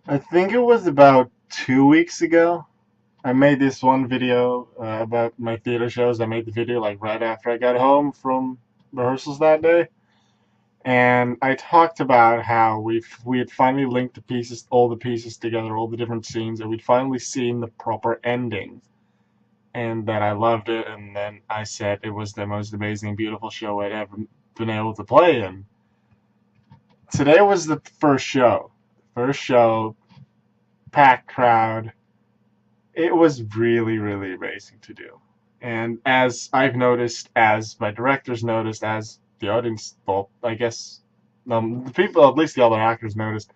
I think it was about 2 weeks ago. I made this one video about my theater shows. I made the video like right after I got home from rehearsals that day, and I talked about how we had finally linked all the pieces together, all the different scenes, and we'd finally seen the proper ending, and that I loved it. And then I said it was the most amazing, beautiful show I'd ever been able to play in. Today was the first show. First show, packed crowd. It was really, really amazing to do. And as I've noticed, as my directors noticed, as the audience, well, I guess the people, at least the other actors noticed,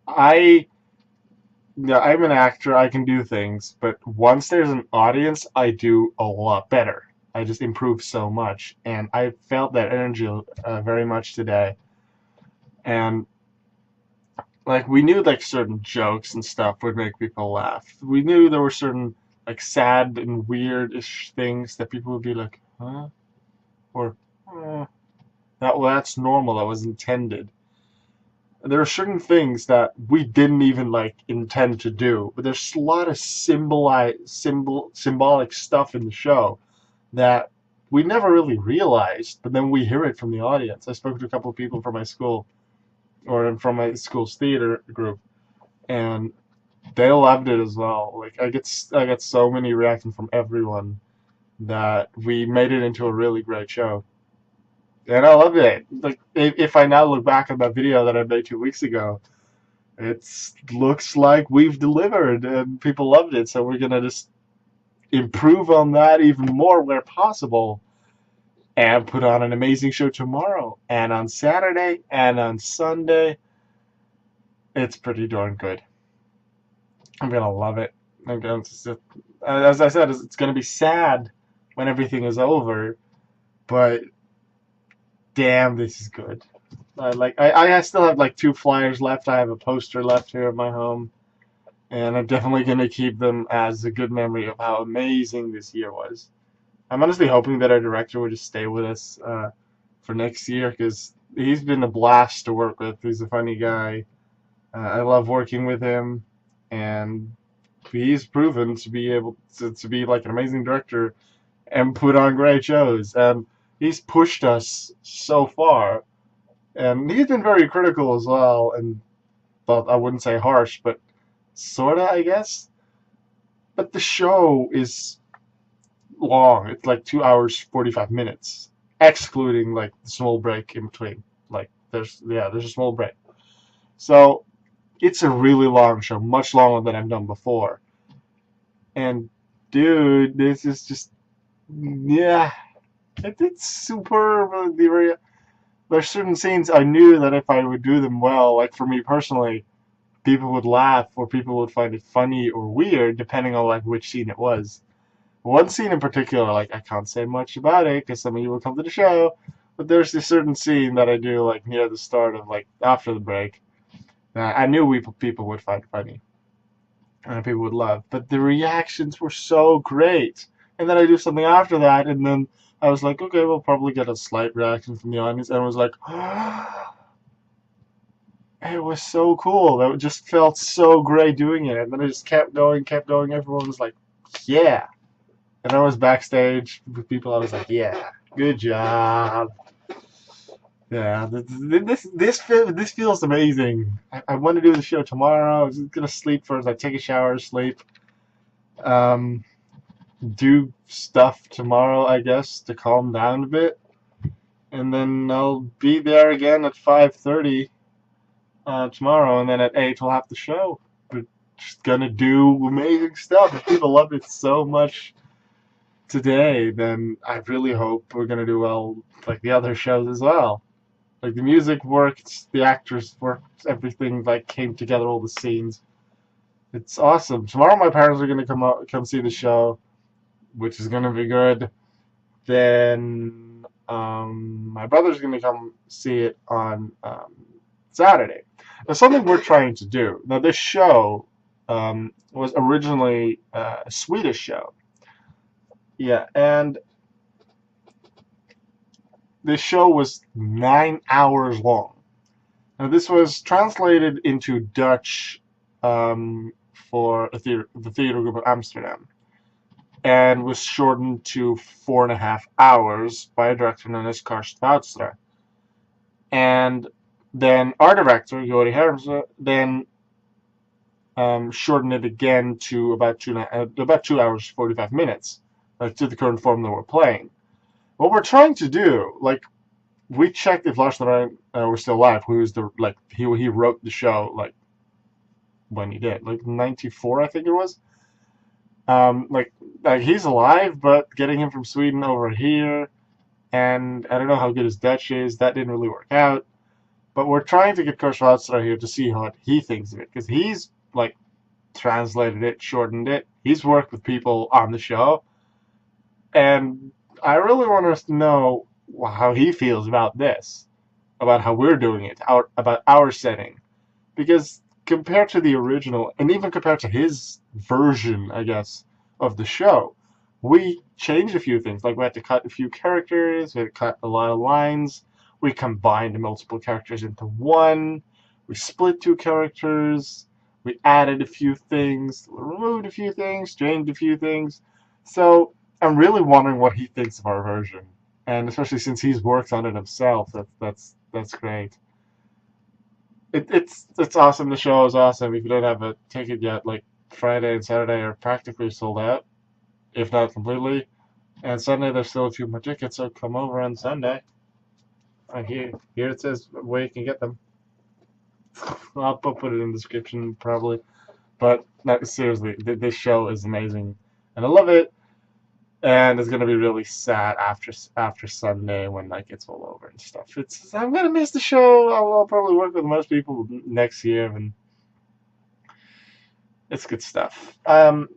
I, yeah, I'm an actor. I can do things, but once there's an audience, I do a lot better. I just improve so much, and I felt that energy very much today. And like we knew like certain jokes and stuff would make people laugh. We knew there were certain like sad and weird-ish things that people would be like, huh? Or that's normal, that was intended. There are certain things that we didn't even like intend to do, but there's a lot of symbolic stuff in the show that we never really realized, but then we hear it from the audience. I spoke to a couple of people from my school or from my school's theater group, and they loved it as well. Like I get so many reactions from everyone that we made it into a really great show. And I loved it. Like if I now look back at that video that I made 2 weeks ago, it looks like we've delivered and people loved it. So we're gonna just improve on that even more where possible and put on an amazing show tomorrow and on Saturday and on Sunday. It's pretty darn good. I'm gonna love it. I'm gonna, as I said, it's gonna be sad when everything is over, but damn, this is good. I still have like two flyers left. I have a poster left here at my home, and I'm definitely gonna keep them as a good memory of how amazing this year was. I'm honestly hoping that our director would just stay with us for next year because he's been a blast to work with. He's a funny guy. I love working with him, and he's proven to be able to be like an amazing director and put on great shows. And he's pushed us so far, and he's been very critical as well. And well, I wouldn't say harsh, but sorta, I guess. But the show is long. It's like 2 hours 45 minutes, excluding like the small break in between. Like there's a small break. So it's a really long show, much longer than I've done before. And dude, this is just yeah, it's superb. There's certain scenes I knew that if I would do them well, like for me personally, people would laugh or people would find it funny or weird, depending on like which scene it was. One scene in particular, like I can't say much about it because some of you will come to the show, but there's this certain scene that I do like near the start of like after the break that I knew people would find funny and people would love, but the reactions were so great. And then I do something after that, and then I was like, okay, we'll probably get a slight reaction from the audience, and I was like, it was so cool. That just felt so great doing it, and then I just kept going, kept going. Everyone was like, yeah. And I was backstage with people. I was like, "Yeah, good job." Yeah, this feels amazing. I want to do the show tomorrow. I was gonna sleep first. I take a shower, sleep, um, do stuff tomorrow, I guess, to calm down a bit, and then I'll be there again at 5:30 tomorrow, and then at 8 we'll have the show. We're just gonna do amazing stuff. If people love it so much today, then I really hope we're gonna do well like the other shows as well. Like the music worked, the actors worked, everything like came together, all the scenes. It's awesome. Tomorrow my parents are gonna come see the show, which is gonna be good. Then my brother's gonna come see it on Saturday. Now something we're trying to do. Now this show was originally a Swedish show. Yeah, and this show was 9 hours long. Now, this was translated into Dutch for the theater group of Amsterdam, and was shortened to 4.5 hours by a director known as Karst Woudstra. And then our director, Jori Hermse, then shortened it again to about 2 hours 45 minutes, to the current form that we're playing. What we're trying to do, like, we checked if Lars and I were still alive. Who was he wrote the show like when he did, like 94, I think it was. Like he's alive, but getting him from Sweden over here, and I don't know how good his Dutch is. That didn't really work out. But we're trying to get Kurt Schwarzer here to see what he thinks of it, because he's like translated it, shortened it. He's worked with people on the show, and I really want us to know how he feels about this, about how we're doing it, about our setting, because compared to the original, and even compared to his version, I guess, of the show, we changed a few things. Like we had to cut a few characters, we had to cut a lot of lines, we combined multiple characters into one, we split two characters, we added a few things, removed a few things, changed a few things. So I'm really wondering what he thinks of our version, and especially since he's worked on it himself, that's great. It's awesome. The show is awesome. If you don't have a ticket yet, like Friday and Saturday are practically sold out, if not completely. And Sunday there's still a few more tickets, so come over on Sunday. Here it says where you can get them. I'll put it in the description probably. But no, seriously, this show is amazing, and I love it. And it's gonna be really sad after Sunday when like it's all over and stuff. I'm gonna miss the show. I'll probably work with most people next year, and it's good stuff.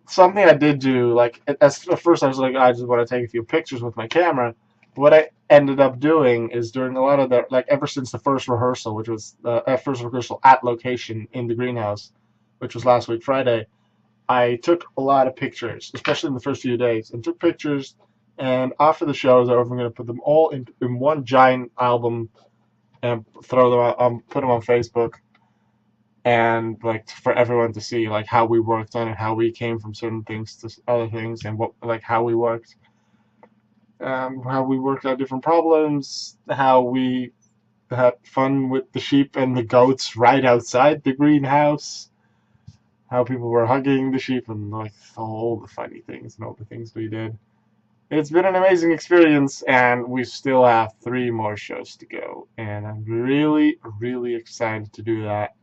Something I did do, like at first I was like, I just want to take a few pictures with my camera. What I ended up doing is during a lot of the, like ever since the first rehearsal, which was first rehearsal at location in the greenhouse, which was last week Friday, I took a lot of pictures, especially in the first few days, and took pictures. And after the show is over, I'm going to put them all in one giant album and throw them put them on Facebook, and like for everyone to see like how we worked on it, how we came from certain things to other things, and what like how we worked out different problems, how we had fun with the sheep and the goats right outside the greenhouse, how people were hugging the sheep, and like all the funny things and all the things we did. It's been an amazing experience, and we still have 3 more shows to go, and I'm really, really excited to do that.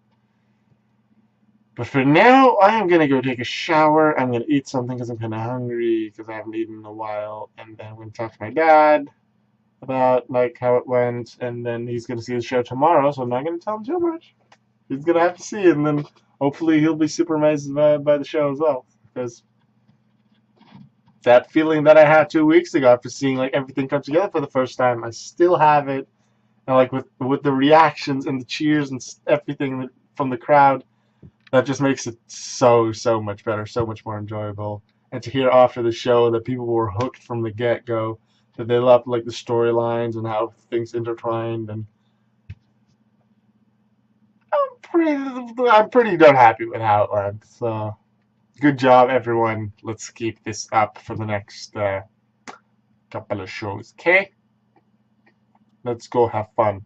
But for now, I am going to go take a shower. I'm going to eat something because I'm kind of hungry because I haven't eaten in a while. And then I'm going to talk to my dad about like how it went. And then he's going to see the show tomorrow, so I'm not going to tell him too much. He's going to have to see it, and then hopefully he'll be super amazed by the show as well. Because that feeling that I had 2 weeks ago after seeing like everything come together for the first time, I still have it. And like with the reactions and the cheers and everything from the crowd, that just makes it so much better, so much more enjoyable. And to hear after the show that people were hooked from the get-go, that they loved like the storylines and how things intertwined, and I'm pretty darn happy with how it went. So good job, everyone. Let's keep this up for the next couple of shows, okay? Let's go have fun.